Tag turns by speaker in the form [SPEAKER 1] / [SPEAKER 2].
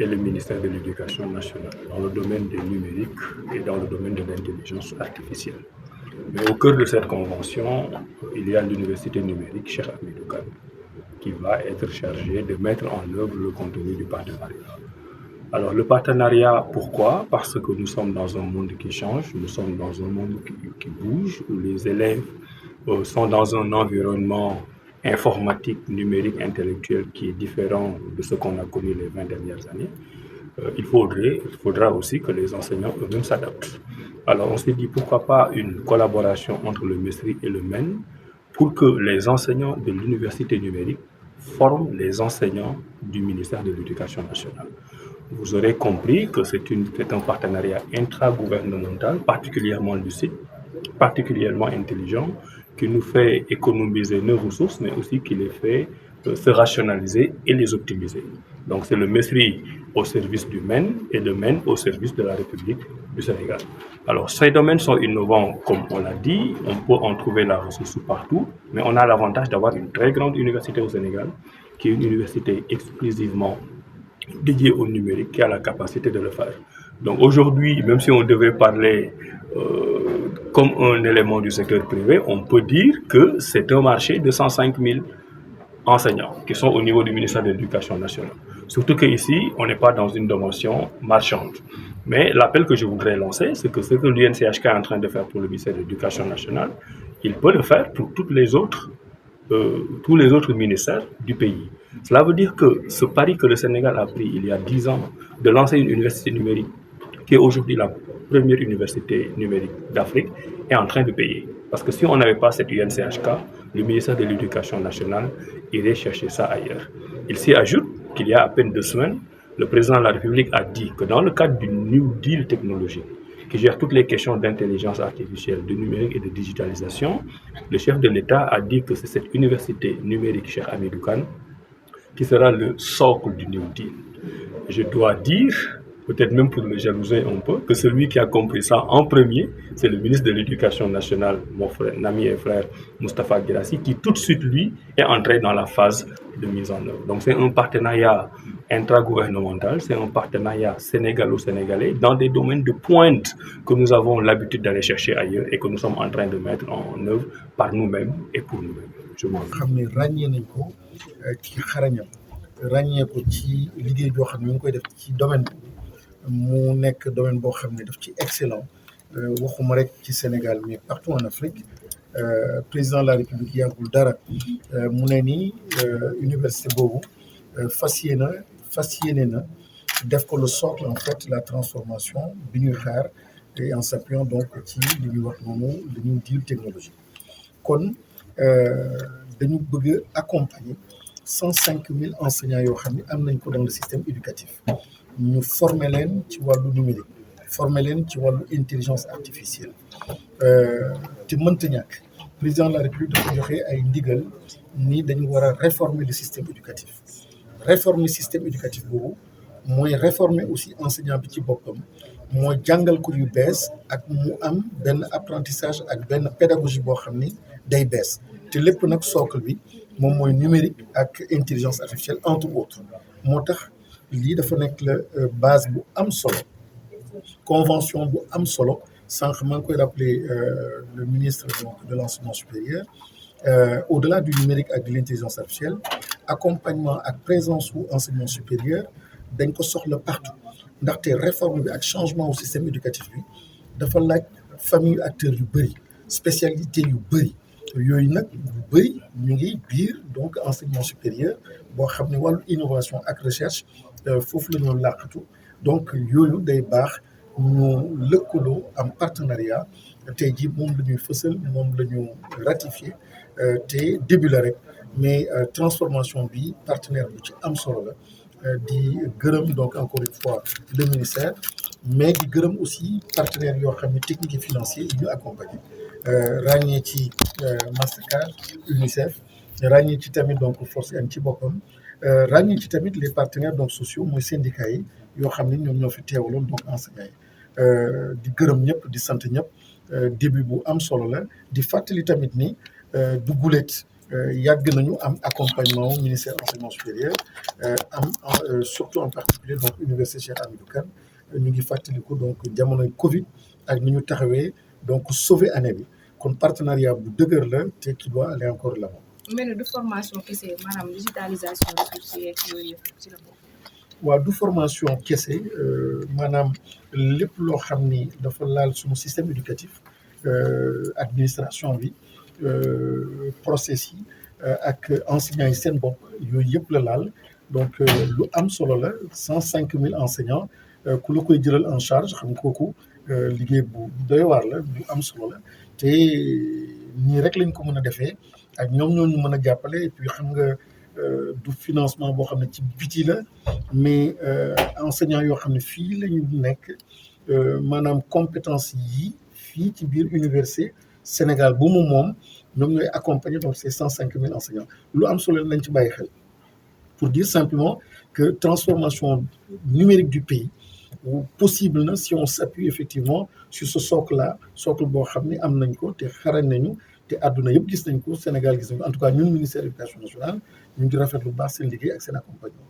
[SPEAKER 1] et le ministère de l'Éducation nationale dans le domaine du numérique et dans le domaine de l'intelligence artificielle. Mais au cœur de cette convention, il y a l'université numérique Cheikh Hamidou Kane qui va être chargée de mettre en œuvre le contenu du partenariat. Alors le partenariat, pourquoi? Parce que nous sommes dans un monde qui change, nous sommes dans un monde qui bouge, où les élèves sont dans un environnement informatique, numérique, intellectuel qui est différent de ce qu'on a connu les 20 dernières années. Il faudra aussi que les enseignants eux-mêmes s'adaptent. Alors on s'est dit pourquoi pas une collaboration entre le MESRI et le MEN pour que les enseignants de l'université numérique forment les enseignants du ministère de l'Éducation nationale. Vous aurez compris que c'est un partenariat intragouvernemental particulièrement lucide, particulièrement intelligent, qui nous fait économiser nos ressources, mais aussi qui les fait se rationaliser et les optimiser. Donc c'est le MESRI au service du MEN et le MEN au service de la République du Sénégal. Alors ces domaines sont innovants, comme on l'a dit, on peut en trouver la ressource partout, mais on a l'avantage d'avoir une très grande université au Sénégal, qui est une université exclusivement dédiée au numérique, qui a la capacité de le faire. Donc aujourd'hui, même si on devait parler comme un élément du secteur privé, on peut dire que c'est un marché de 105 000 enseignants qui sont au niveau du ministère de l'Éducation nationale. Surtout qu'ici, on n'est pas dans une dimension marchande. Mais l'appel que je voudrais lancer, c'est que ce que l'UNCHK est en train de faire pour le ministère de l'Éducation nationale, il peut le faire pour tous les autres ministères du pays. Cela veut dire que ce pari que le Sénégal a pris il y a 10 ans de lancer une université numérique, qui est aujourd'hui la première université numérique d'Afrique, est en train de payer. Parce que si on n'avait pas cette UNCHK, le ministère de l'Éducation nationale irait chercher ça ailleurs. Il s'y ajoute qu'il y a à peine 2 semaines, le président de la République a dit que dans le cadre du New Deal technologique, qui gère toutes les questions d'intelligence artificielle, de numérique et de digitalisation, le chef de l'État a dit que c'est cette université numérique Cheikh Hamidou Kane qui sera le socle du New Deal. Je dois dire, peut-être même pour le jalouser un peu, que celui qui a compris ça en premier, c'est le ministre de l'Éducation nationale, mon frère, ami et frère Moustapha Guirassy, qui tout de suite, lui, est entré dans la phase de mise en œuvre. Donc c'est un partenariat intragouvernemental, c'est un partenariat sénégalo-sénégalais dans des domaines de pointe que nous avons l'habitude d'aller chercher ailleurs et que nous sommes en train de mettre en œuvre par nous-mêmes et pour nous-mêmes. Je m'en
[SPEAKER 2] ràññee ko ci liggéey joo xam ne mu ngi koy def ci domaine mu nekk domaine boo xam ne daf ci excellent waxuma rek ci Sénégal mais partout en Afrique président de la République yàggul dara mu ne ni université boobu fas yéene na def ko le socle en fait la transformation bi ñuy xaar et en s'appuyant donc ci li ñuy wax noonu li ñuy deal technologie kon dañu bëgg accompagner 105 000 enseignants yoo xam ne am nañ ko dans le système éducatif ñu former leen ci wàllu numérique former leen ci wàllu intelligence artificielle te mënta ñàkk président de la République dafa joxe ay ndigal ni dañu war a réformer le système éducatif réformer système éducatif boobu mooy réformer aussi enseignant bi ci boppam mooy jàngal ko yu bees ak mu am benn apprentissage ak benn pédagogie boo xam ni day bees te lépp nag socle bi moom mooy numérique ak intelligence artificielle entre autres moo tax lii dafa nekk la base bu am solo convention bu am solo sànq maa ngi koy rappeler le ministre de l'enseignement supérieur au-delà du numérique ak de l'intelligence artificielle accompagnement ak présence wu enseignement supérieur dañ ko soxla partout ndaxte réforme bi ak changement au système éducatif bi dafa laaj famille acteurs yu bëri spécialité yu bëri yooyu nag yu bëri ñu ngi biir donc enseignement supérieur boo xam ne wàllu innovation ak recherche foofu la ñu làqatu donc yooyu day baax ñu lëkkaloo am partenariat tey jii moom la ñuy fësal moom la ñu ratifié te début la rek mais transformation bi partenaire bu ci am solo la di gërëm donc encore une fois le ministère mais di gërëm aussi partenaires yoo xam ne technique et financier yi ñu accompagné ràññee ci Mastercard UNICEF ràññee ci tamit donc Force N ci boppam ràññee ci tamit les partenaires donc sociaux mooy syndicats yi yoo xam ne ñoom ñoo fi teewaloon donc enseignants yi di gërëm ñëpp di sant ñëpp début bu am solo la di fàttali tamit ni du gulet yàgg nañu am accompagnement au ministère enseignement supérieur surtout en particulier donc université Cheikh Hamidou Kane ñu ngi fàttaliku donc jamonoy Covid ak ni ñu taxawee donc sauver année bi kon partenariat bu dëgër la te qui doit aller encore l'avant.
[SPEAKER 3] mel ni du formation kese maanaam digitalisation ressources yeeg yooyu yëpp ci la bokk.
[SPEAKER 2] waaw du formation kese maanaam lépp loo xam ni dafa laal suñu système éducatif administration bi process yi ak enseignants yi seen bopp yooyu yëpp la laal donc lu am solo la 105 000 enseignants ku la koy jëlal en charge xam nga kooku liggéey bu doy waar la bu am solo la te nii rek lañ ko mën a defee ak ñoom ñoo ñu mën a jàppale et puis xam nga du financement boo xam ne ci biti la mais enseignants yoo xam ne fii la ñu nekk maanaam compétence yi fii ci biir université Sénégal bu mu moom ñoom ñooy accompagner donc ces 105 000 enseignants lu am solo lañ ci bàyyi xel pour dire simplement que transformation numérique du pays possible na si on s'appuie effectivement sur ce socle-là socle boo xam ne am nañ ko te xarañ nañu te àdduna yëpp gis nañ ko Sénégal gis nañ ko en tout cas ñun ministère de l'éducation nationale ñu ngi rafetlu bu baax seen liggéey ak seen accompagnement.